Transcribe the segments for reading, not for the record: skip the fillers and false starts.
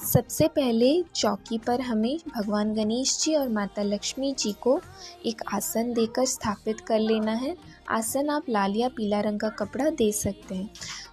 सबसे पहले चौकी पर हमें भगवान गणेश जी और माता लक्ष्मी जी को एक आसन देकर स्थापित कर लेना है। आसन आप लाल या पीला रंग का कपड़ा दे सकते हैं।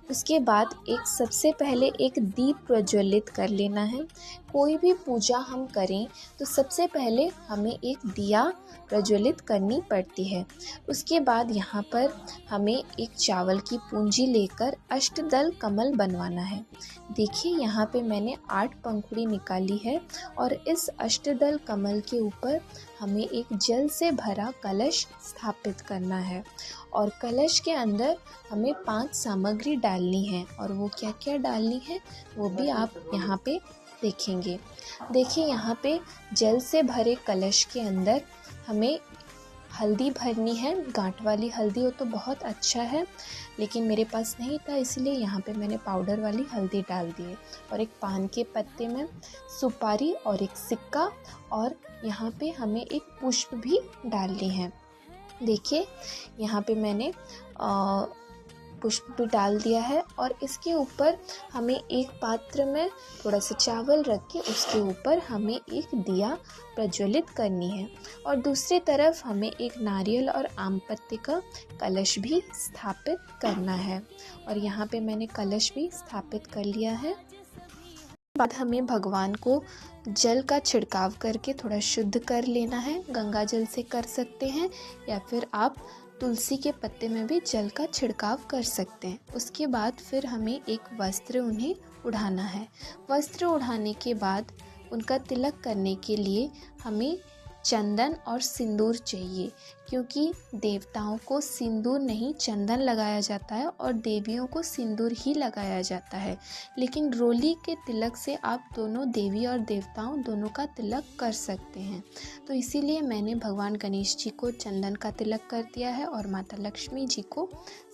उसके बाद सबसे पहले एक दीप प्रज्वलित कर लेना है। कोई भी पूजा हम करें तो सबसे पहले हमें एक दिया प्रज्वलित करनी पड़ती है। उसके बाद यहाँ पर हमें एक चावल की पूंजी लेकर अष्टदल कमल बनवाना है। देखिए यहाँ पे मैंने 8 पंखुड़ी निकाली है और इस अष्टदल कमल के ऊपर हमें एक जल से भरा कलश स्थापित करना है और कलश के अंदर हमें 5 सामग्री डालनी है और वो क्या क्या डालनी है वो भी आप यहाँ पे देखेंगे। देखिए यहाँ पे जल से भरे कलश के अंदर हमें हल्दी भरनी है। गांठ वाली हल्दी हो तो बहुत अच्छा है, लेकिन मेरे पास नहीं था इसलिए यहाँ पे मैंने पाउडर वाली हल्दी डाल दी है। और एक पान के पत्ते में सुपारी और एक सिक्का और यहाँ पे हमें एक पुष्प भी डालनी है। देखिए यहाँ पे मैंने पुष्प भी डाल दिया है और इसके ऊपर हमें एक पात्र में थोड़ा सा चावल रख के उसके ऊपर हमें एक दिया प्रज्वलित करनी है और दूसरी तरफ हमें एक नारियल और आम पत्ते का कलश भी स्थापित करना है और यहाँ पे मैंने कलश भी स्थापित कर लिया है। बाद हमें भगवान को जल का छिड़काव करके थोड़ा शुद्ध कर लेना है। गंगा जल से कर सकते हैं या फिर आप तुलसी के पत्ते में भी जल का छिड़काव कर सकते हैं। उसके बाद फिर हमें एक वस्त्र उन्हें उढ़ाना है। वस्त्र उढ़ाने के बाद उनका तिलक करने के लिए हमें चंदन और सिंदूर चाहिए, क्योंकि देवताओं को सिंदूर नहीं चंदन लगाया जाता है और देवियों को सिंदूर ही लगाया जाता है। लेकिन रोली के तिलक से आप दोनों देवी और देवताओं दोनों का तिलक कर सकते हैं। तो इसीलिए मैंने भगवान गणेश जी को चंदन का तिलक कर दिया है और माता लक्ष्मी जी को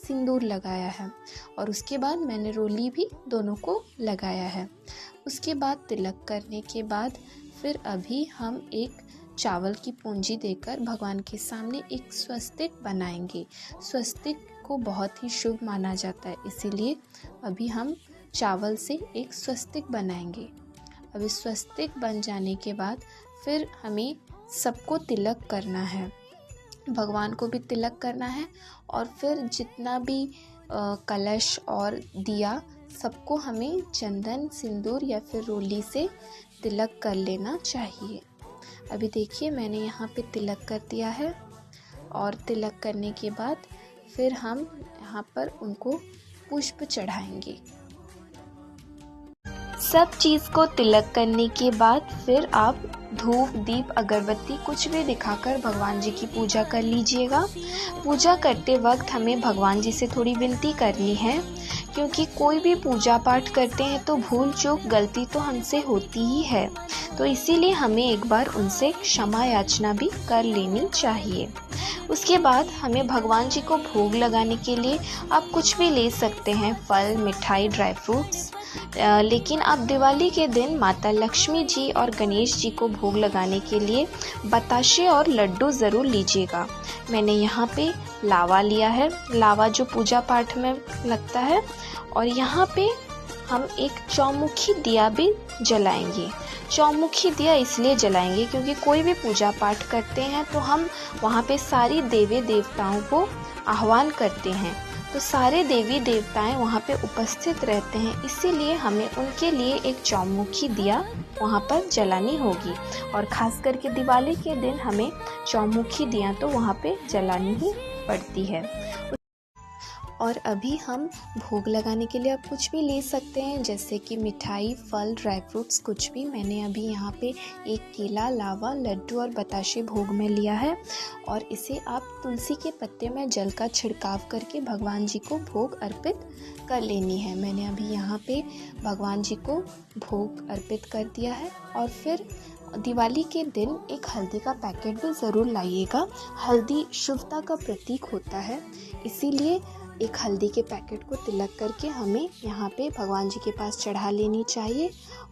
सिंदूर लगाया है और उसके बाद मैंने रोली भी दोनों को लगाया है। उसके बाद तिलक करने के बाद फिर अभी हम एक चावल की पूंजी देकर भगवान के सामने एक स्वस्तिक बनाएंगे। स्वस्तिक को बहुत ही शुभ माना जाता है, इसीलिए अभी हम चावल से एक स्वस्तिक बनाएंगे। अभी स्वस्तिक बन जाने के बाद फिर हमें सबको तिलक करना है, भगवान को भी तिलक करना है और फिर जितना भी कलश और दिया सबको हमें चंदन सिंदूर या फिर रोली से तिलक कर लेना चाहिए। अभी देखिए मैंने यहाँ पे तिलक कर दिया है और तिलक करने के बाद फिर हम यहाँ पर उनको पुष्प चढ़ाएंगे। सब चीज़ को तिलक करने के बाद फिर आप धूप दीप अगरबत्ती कुछ भी दिखाकर भगवान जी की पूजा कर लीजिएगा। पूजा करते वक्त हमें भगवान जी से थोड़ी विनती करनी है, क्योंकि कोई भी पूजा पाठ करते हैं तो भूल चूक गलती तो हमसे होती ही है, तो इसीलिए हमें एक बार उनसे क्षमा याचना भी कर लेनी चाहिए। उसके बाद हमें भगवान जी को भोग लगाने के लिए आप कुछ भी ले सकते हैं, फल मिठाई ड्राई फ्रूट्स, लेकिन आप दिवाली के दिन माता लक्ष्मी जी और गणेश जी को भोग लगाने के लिए बताशे और लड्डू ज़रूर लीजिएगा। मैंने यहाँ पे लावा लिया है, लावा जो पूजा पाठ में लगता है, और यहाँ पे हम एक चौमुखी दिया भी जलाएंगे। चौमुखी दिया इसलिए जलाएंगे क्योंकि कोई भी पूजा पाठ करते हैं तो हम वहाँ पे सारी देवी देवताओं को आह्वान करते हैं, तो सारे देवी देवताएं वहाँ पे उपस्थित रहते हैं, इसीलिए हमें उनके लिए एक चौमुखी दिया वहाँ पर जलानी होगी। और ख़ास करके दिवाली के दिन हमें चौमुखी दिया तो वहाँ पे जलानी ही पड़ती है। और अभी हम भोग लगाने के लिए आप कुछ भी ले सकते हैं, जैसे कि मिठाई फल ड्राई फ्रूट्स कुछ भी। मैंने अभी यहाँ पे एक केला लावा लड्डू और बताशे भोग में लिया है और इसे आप तुलसी के पत्ते में जल का छिड़काव करके भगवान जी को भोग अर्पित कर लेनी है। मैंने अभी यहाँ पे भगवान जी को भोग अर्पित कर दिया है। और फिर दिवाली के दिन एक हल्दी का पैकेट भी ज़रूर लाइएगा। हल्दी शुभता का प्रतीक होता है, इसीलिए एक हल्दी के पैकेट को तिलक करके हमें यहाँ पे भगवान जी के पास चढ़ा लेनी चाहिए।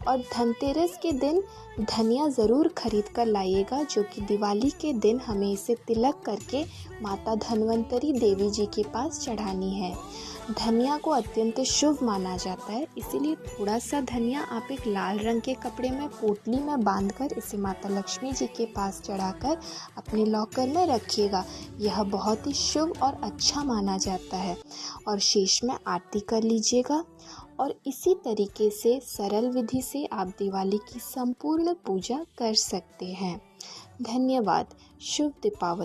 और धनतेरस के दिन धनिया ज़रूर खरीद कर लाइएगा, जो कि दिवाली के दिन हमें इसे तिलक करके माता धन्वंतरी देवी जी के पास चढ़ानी है। धनिया को अत्यंत शुभ माना जाता है, इसीलिए थोड़ा सा धनिया आप एक लाल रंग के कपड़े में पोटली में बांधकर इसे माता लक्ष्मी जी के पास चढ़ाकर अपने लॉकर में रखिएगा। यह बहुत ही शुभ और अच्छा माना जाता है। और शेष में आरती कर लीजिएगा। और इसी तरीके से सरल विधि से आप दिवाली की संपूर्ण पूजा कर सकते हैं। धन्यवाद। शुभ दीपावली।